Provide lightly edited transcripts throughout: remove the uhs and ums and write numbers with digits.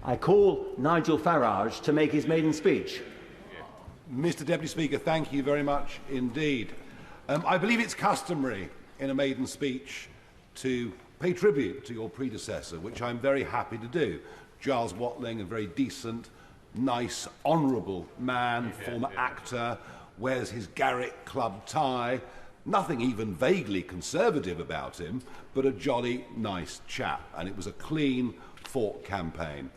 I call Nigel Farage to make his maiden speech. Mr. Deputy Speaker, thank you very much indeed. I believe it's customary in a maiden speech to pay tribute to your predecessor, which I'm very happy to do. Giles Watling, a very decent, nice, honourable man, former actor, wears his Garrick Club tie, nothing even vaguely conservative about him, but a jolly nice chap, and it was a clean fought campaign.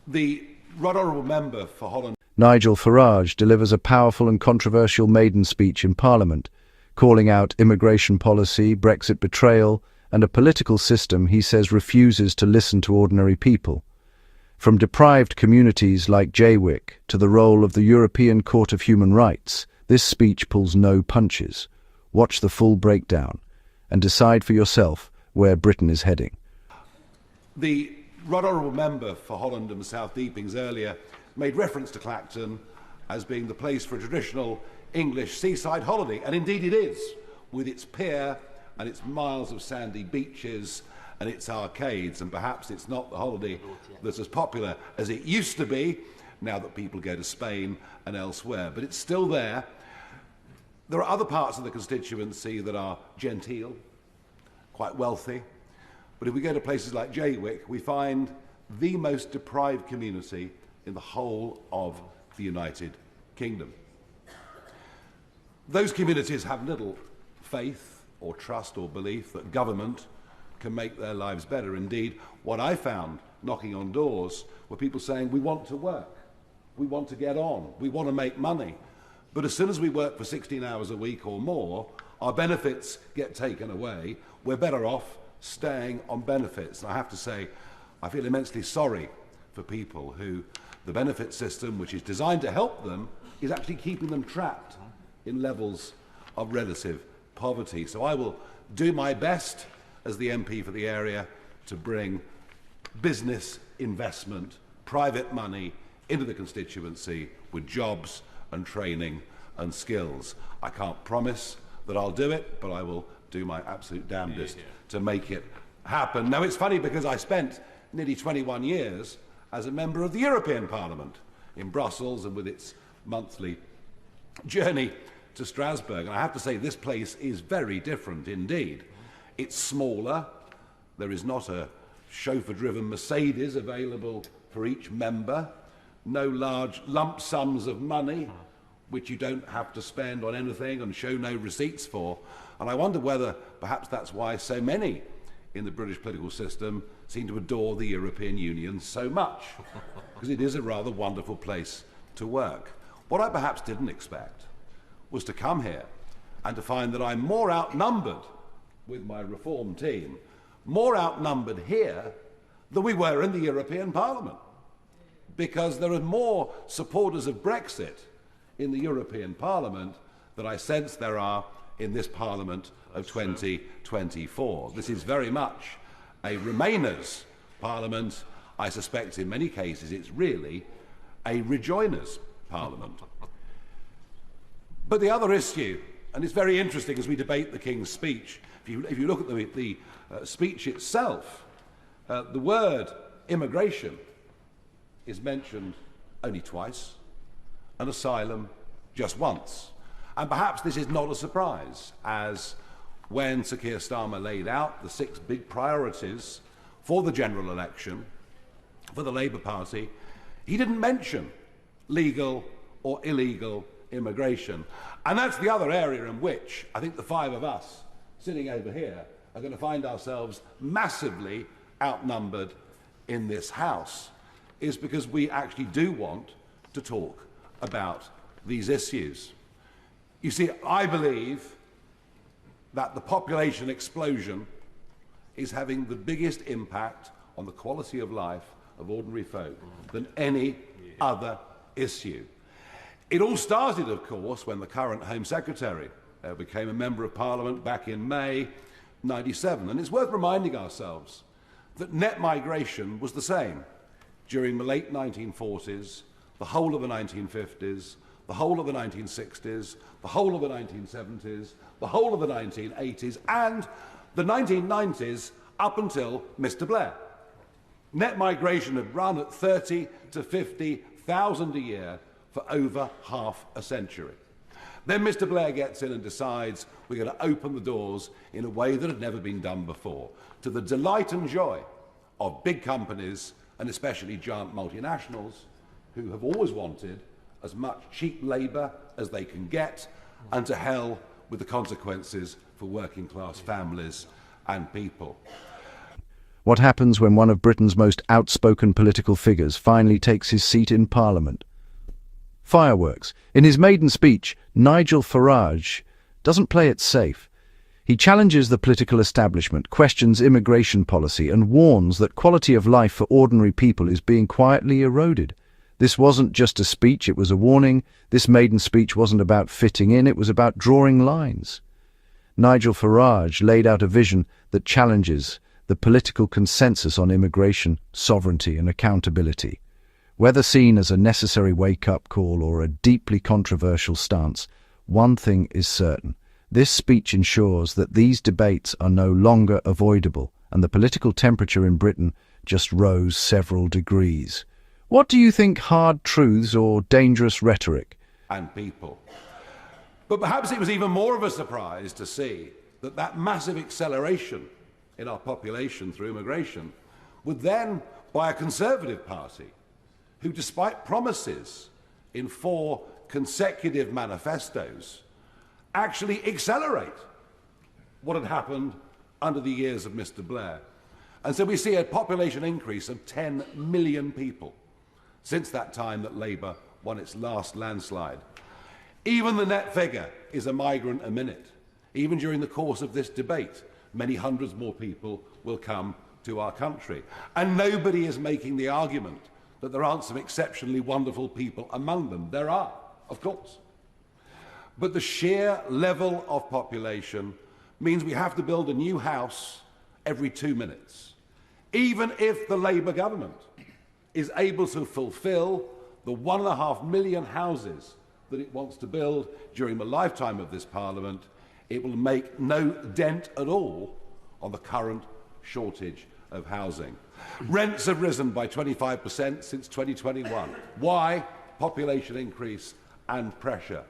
The right honourable member for Holland, Nigel Farage, delivers a powerful and controversial maiden speech in Parliament, calling out immigration policy, Brexit betrayal, and a political system he says refuses to listen to ordinary people. From deprived communities like Jaywick to the role of the European Court of Human Rights, this speech pulls no punches. Watch the full breakdown and decide for yourself where Britain is heading. the right honourable member for Holland and South Deepings earlier made reference to Clacton as being the place for a traditional English seaside holiday, and indeed it is, with its pier and its miles of sandy beaches and its arcades, and perhaps it's not the holiday that's as popular as it used to be now that people go to Spain and elsewhere, but it's still there. There are other parts of the constituency that are genteel, quite wealthy, but if we go to places like Jaywick, we find the most deprived community in the whole of the United Kingdom. Those communities have little faith or trust or belief that government can make their lives better. Indeed, what I found knocking on doors were people saying, we want to work, we want to get on, we want to make money. But as soon as we work for 16 hours a week or more, our benefits get taken away. We're better off staying on benefits. And I have to say, I feel immensely sorry for people who the benefit system, which is designed to help them, is actually keeping them trapped in levels of relative poverty. So I will do my best as the MP for the area to bring business investment, private money into the constituency with jobs and training and skills. I can't promise that I'll do it, but I will do my absolute damnedest to make it happen. Now, it's funny because I spent nearly 21 years as a member of the European Parliament in Brussels and with its monthly journey to Strasbourg. And I have to say, this place is very different indeed. It's smaller. There is not a chauffeur-driven Mercedes available for each member. No large lump sums of money, which you don't have to spend on anything and show no receipts for. And I wonder whether perhaps that's why so many in the British political system seem to adore the European Union so much, because it is a rather wonderful place to work. What I perhaps didn't expect was to come here and to find that I'm more outnumbered with my reform team, more outnumbered here than we were in the European Parliament, because there are more supporters of Brexit in the European Parliament than I sense there are in this Parliament of 2024. This is very much a Remainers Parliament. I suspect in many cases it's really a Rejoiners Parliament. But the other issue, and it's very interesting as we debate the King's speech, if you look at the speech itself, the word immigration is mentioned only twice, and asylum just once. And perhaps this is not a surprise, as when Sir Keir Starmer laid out the 6 big priorities for the general election for the Labour Party, he didn't mention legal or illegal immigration. And that's the other area in which I think the 5 of us sitting over here are going to find ourselves massively outnumbered in this House, is because we actually do want to talk about these issues. You see, I believe that the population explosion is having the biggest impact on the quality of life of ordinary folk than any other issue. It all started, of course, when the current Home Secretary became a Member of Parliament back in May '97. And it's worth reminding ourselves that net migration was the same during the late 1940s, the whole of the 1950s, the whole of the 1960s, the whole of the 1970s, the whole of the 1980s, and the 1990s up until Mr. Blair. Net migration had run at 30 to 50,000 a year for over half a century. Then Mr. Blair gets in and decides we're going to open the doors in a way that had never been done before, to the delight and joy of big companies and especially giant multinationals who have always wanted as much cheap labour as they can get, and to hell with the consequences for working class families and people. What happens when one of Britain's most outspoken political figures finally takes his seat in Parliament? Fireworks. In his maiden speech, Nigel Farage doesn't play it safe. He challenges the political establishment, questions immigration policy, and warns that quality of life for ordinary people is being quietly eroded. This wasn't just a speech, it was a warning. This maiden speech wasn't about fitting in, it was about drawing lines. Nigel Farage laid out a vision that challenges the political consensus on immigration, sovereignty, and accountability. Whether seen as a necessary wake-up call or a deeply controversial stance, one thing is certain. This speech ensures that these debates are no longer avoidable, and the political temperature in Britain just rose several degrees. What do you think, hard truths or dangerous rhetoric? And people. But perhaps it was even more of a surprise to see that massive acceleration in our population through immigration would then, by a Conservative Party, who, despite promises in 4 consecutive manifestos, actually accelerate what had happened under the years of Mr. Blair. And so we see a population increase of 10 million people since that time that Labour won its last landslide. Even the net figure is a migrant a minute. Even during the course of this debate, many hundreds more people will come to our country. And nobody is making the argument that there aren't some exceptionally wonderful people among them. There are, of course. But the sheer level of population means we have to build a new house every 2 minutes, even if the Labour government is able to fulfil the 1.5 million houses that it wants to build during the lifetime of this Parliament. It will make no dent at all on the current shortage of housing. Rents have risen by 25% since 2021. Why? Population increase and pressure.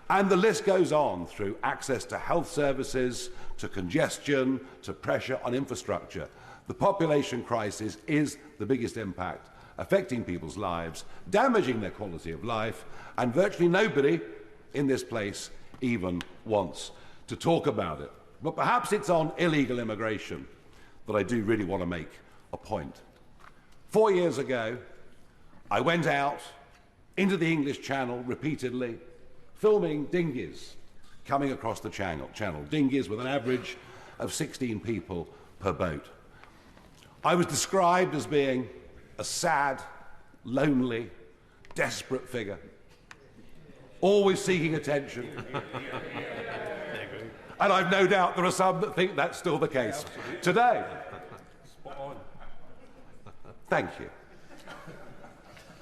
And the list goes on through access to health services, to congestion, to pressure on infrastructure. The population crisis is the biggest impact affecting people's lives, damaging their quality of life, and virtually nobody in this place even wants to talk about it. But perhaps it's on illegal immigration that I do really want to make a point. 4 years ago, I went out into the English Channel repeatedly, filming dinghies coming across the channel, dinghies with an average of 16 people per boat. I was described as being a sad, lonely, desperate figure, always seeking attention. And I've no doubt there are some that think that's still the case today. Spot on. Thank you.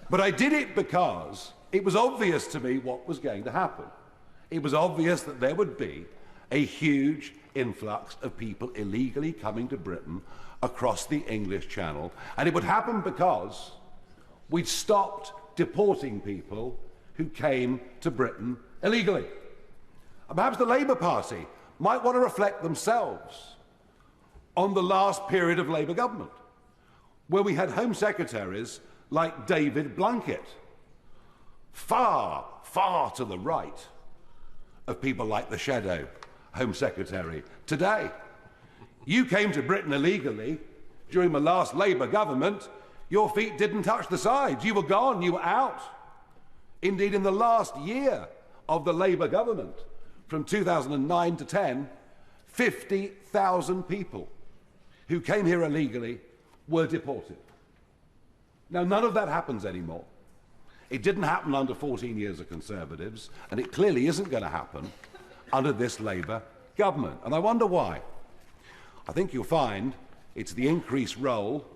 But I did it because it was obvious to me what was going to happen. It was obvious that there would be a huge influx of people illegally coming to Britain across the English Channel, and it would happen because we'd stopped deporting people who came to Britain illegally. And perhaps the Labour Party might want to reflect themselves on the last period of Labour government, where we had Home Secretaries like David Blunkett, far, far to the right of people like the Shadow Home Secretary today. You came to Britain illegally during the last Labour government. Your feet didn't touch the sides. You were gone, you were out. Indeed, in the last year of the Labour government, from 2009 to 10, 50,000 people who came here illegally were deported. Now, none of that happens anymore. It didn't happen under 14 years of Conservatives, and it clearly isn't going to happen under this Labour government. And I wonder why. I think you'll find it's the increased role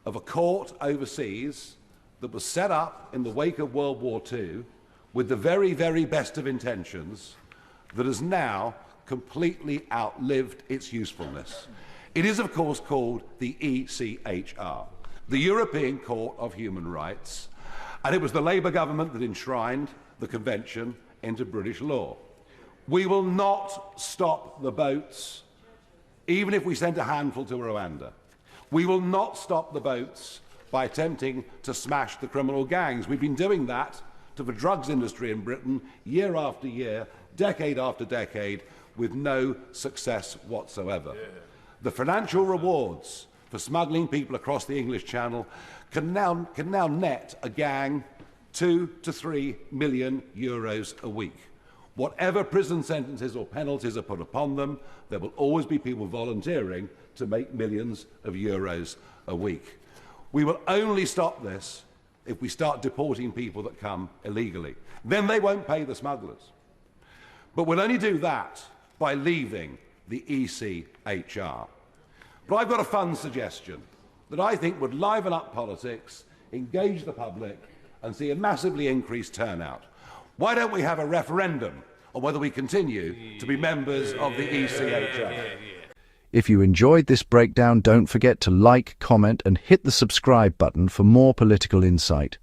of a court overseas that was set up in the wake of World War II with the very, very best of intentions that has now completely outlived its usefulness. It is, of course, called the ECHR, the European Court of Human Rights, and it was the Labour government that enshrined the Convention into British law. We will not stop the boats, even if we sent a handful to Rwanda. We will not stop the boats by attempting to smash the criminal gangs. We've been doing that to the drugs industry in Britain year after year, decade after decade, with no success whatsoever. The financial rewards for smuggling people across the English Channel can now net a gang 2 to 3 million euros a week. Whatever prison sentences or penalties are put upon them, there will always be people volunteering to make millions of euros a week. We will only stop this if we start deporting people that come illegally. Then they won't pay the smugglers. But we'll only do that by leaving the ECHR. But I've got a fun suggestion that I think would liven up politics, engage the public, and see a massively increased turnout. Why don't we have a referendum on whether we continue to be members of the ECHR? If you enjoyed this breakdown, don't forget to like, comment, and hit the subscribe button for more political insight.